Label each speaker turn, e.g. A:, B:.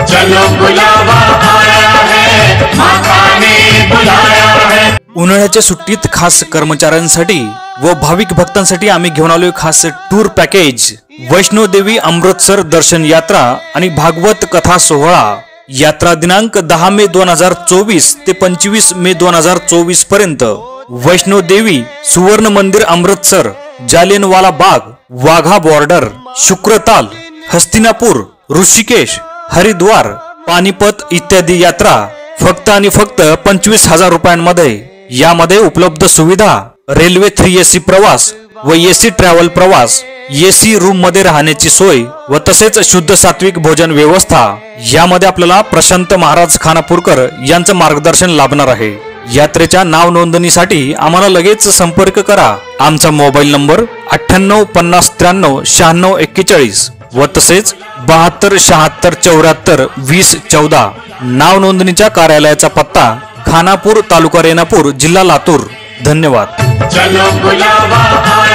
A: चलो बुलावा आया है, माता ने बुलाया है।
B: उन्हाळ्याच्या सुट्टीत खास कर्मचाऱ्यांसाठी व भाविक भक्तांसाठी आम्ही घेऊन आलोय खास टूर पॅकेज वैष्णोदेवी अमृतसर दर्शन यात्रा आणि भागवत कथा सोहळा। यात्रा दिनांक 10 मे 2024 ते 25 मे 2024 पर्यंत वैष्णोदेवी सुवर्ण मंदिर अमृतसर, जालियनवाला बाग, वाघा बॉर्डर, शुक्रताल, हस्तिनापुर, ऋषिकेश, हरिद्वार, पानिपत इत्यादी यात्रा फक्त आणि फक्त 25,000 रुपयांमध्ये। यामध्ये उपलब्ध सुविधा रेल्वे 3AC प्रवास व AC ट्रॅव्हल प्रवास, AC रूम मध्ये राहण्याची सोय व तसेच शुद्ध सात्विक भोजन व्यवस्था। यामध्ये आपल्याला प्रशांत महाराज खानापूरकर यांचं मार्गदर्शन लाभणार आहे। यात्रेच्या नाव नोंदणीसाठी आम्हाला लगेच संपर्क करा। आमचा मोबाईल नंबर 98 50 93 96 41 व तसेच 72 76 74 20 14। नाव नोंदणीच्या कार्यालयाचा पत्ता खानापूर, तालुका रेणापूर, जिल्हा लातूर। धन्यवाद।
A: चलो बुलावा